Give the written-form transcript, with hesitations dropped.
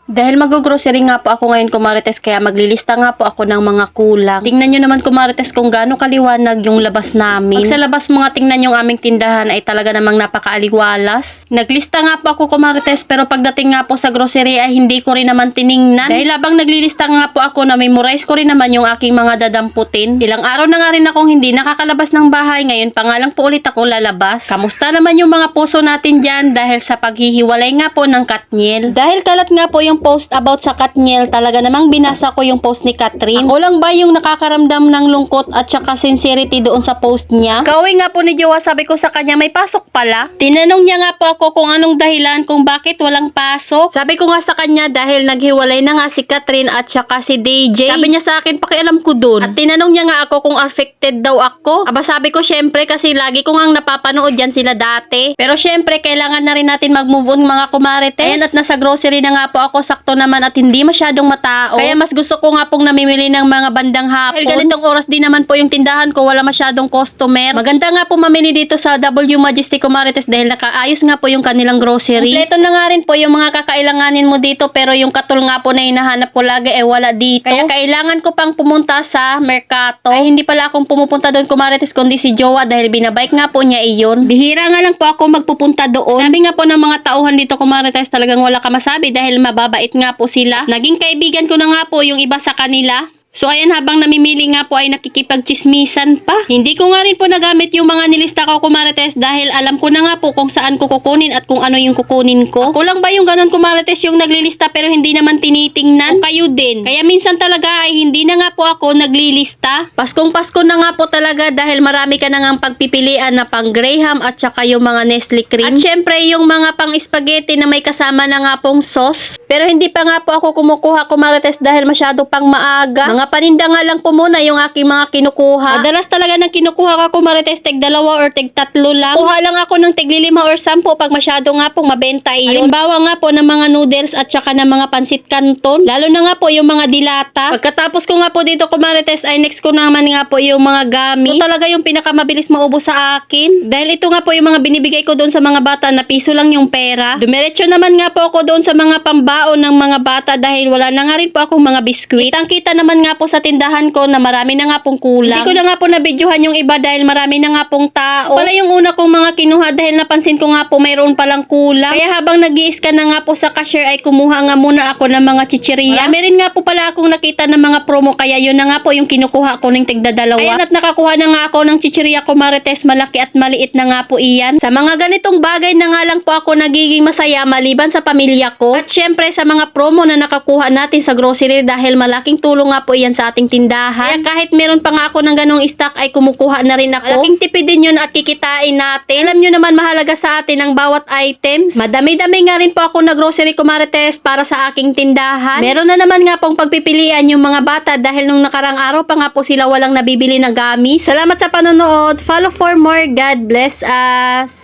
Dahil mag-grocery nga po ako ngayon, kumarites, kaya maglilista nga po ako ng mga kulang. Tingnan nyo naman, kumarites, kung gaano kaliwanag yung labas namin. Pag sa labas mo nga tingnan yung aming tindahan ay talaga namang napakaaliwalas. Naglista nga po ako, kumarites, pero pagdating nga po sa grocery ay hindi ko rin naman tiningnan. Dahil habang naglilista nga po ako, na-memorize ko rin naman yung aking mga dadamputin. Ilang araw na nga rin akong hindi nakakalabas ng bahay, ngayon pa nga lang po ulit ako lalabas. Kamusta naman yung mga puso natin dyan dahil sa paghihiwalay nga po ng Katniel? Dahil kalat nga po yung post about sa Katniel, talaga namang binasa ko yung post ni Catherine. Ako lang ba yung nakakaramdam ng lungkot at saka sincerity doon sa post niya? Kauwi nga po ni Jowa, sabi ko sa kanya, may pasok pala. Tinanong niya nga po ako kung anong dahilan kung bakit walang pasok. Sabi ko nga sa kanya, dahil naghiwalay na nga si Catherine at saka si DJ. Sabi niya sa akin, pakialam ko dun. At tinanong niya nga ako kung affected daw ako. Aba, sabi ko syempre kasi lagi ko nga napapanood yan sila dati. Pero syempre kailangan na rin natin mag-move on mga kumarites. Ayan, at nasa grocery na nga po ako, sakto naman at hindi masyadong matao. Kaya mas gusto ko nga pong namimili ng mga bandang hapon. Dahil ganitong oras din naman po yung tindahan ko, wala masyadong customer. Maganda nga po mamili dito sa W Majestic kumarites dahil nakaayos nga po yung kanilang grocery. Kompleto na nga rin po yung mga kakailanganin mo dito, pero yung katul nga po na hinahanap ko lagi ay wala dito. Kaya kailangan ko pang pumunta sa Mercato. Ay hindi pala akong pumupunta doon kumarites kundi si Jowa dahil binabike nga po niya iyon. Bihira nga lang po ako magpupunta doon. Sabi nga po ng mga tauhan dito kumarites, talagang wala ka masabi dahil mababait nga po sila. Naging kaibigan ko na nga po yung iba sa kanila. So ayan, habang namimili nga po ay nakikipagchismisan pa. Hindi ko nga rin po nagamit yung mga nilista ko kumarites dahil alam ko na nga po kung saan ko kukunin at kung ano yung kukunin ko. Ako lang ba yung ganun kumarites yung naglilista pero hindi naman tinitingnan? O kayo din? Kaya minsan talaga ay hindi na nga po ako naglilista. Paskong Pasko na nga po talaga dahil marami ka na ngang pagpipilian na pang Graham at saka yung mga Nestle cream. At syempre yung mga pang spaghetti na may kasama na nga pong sauce. Pero hindi pa nga po ako kumukuha kumarites dahil masyado pang maaga. Mga paninda nga lang po muna yung aking mga kinukuha. Madalas talaga ng kinukuha ka kumarites, tig 2 or tig 3 lang. Kuha lang ako ng tig 5 or 10 pag masyado nga pong mabenta iyon. Halimbawa nga po ng mga noodles at saka ng mga pansit canton. Lalo na nga po yung mga dilata. Pagkatapos ko nga po dito kumarites ay next ko naman nga po yung mga gummies. Ito talaga yung pinakamabilis maubos sa akin. Dahil ito nga po yung mga binibigay ko doon sa mga bata na piso lang yung pera. Dumiretso naman nga po ako doon sa mga pambaon ng mga bata dahil wala na nga rin po akong mga biskwit. Kitang-kita naman nga po sa tindahan ko na marami na nga pong kulang. Hindi ko na nga po nabidyohan yung iba dahil marami na nga pong tao. Pala yung una kong mga kinuha dahil napansin ko nga po mayroon palang kulang. Kaya habang nag-i-scan na nga po sa cashier ay kumuha nga muna ako ng mga chichirya. Marami rin nga po pala akong nakita ng mga promo kaya yun na nga po yung kinukuha ko ng tigda 2. Ayan, at nakakuha na nga ako ng chichirya kumarites, malaki at maliit na nga po iyan. Sa mga ganitong bagay na nga lang po ako nagiging masaya maliban sa pamilya ko. At syempre sa mga promo na nakakuha natin sa grocery dahil malaking tulong nga po iyan sa ating tindahan. Kaya kahit meron pa nga ako ng ganong stock ay kumukuha na rin ako. Malaking tipid din yun at kikitain natin. Alam nyo naman mahalaga sa atin ang bawat items. Madami-dami nga rin po ako na grocery kumarites para sa aking tindahan. Meron na naman nga pong pagpipilian yung mga bata dahil nung nakarang araw pa nga po sila walang nabibili ng gamis. Salamat sa panonood. Follow for more. God bless us.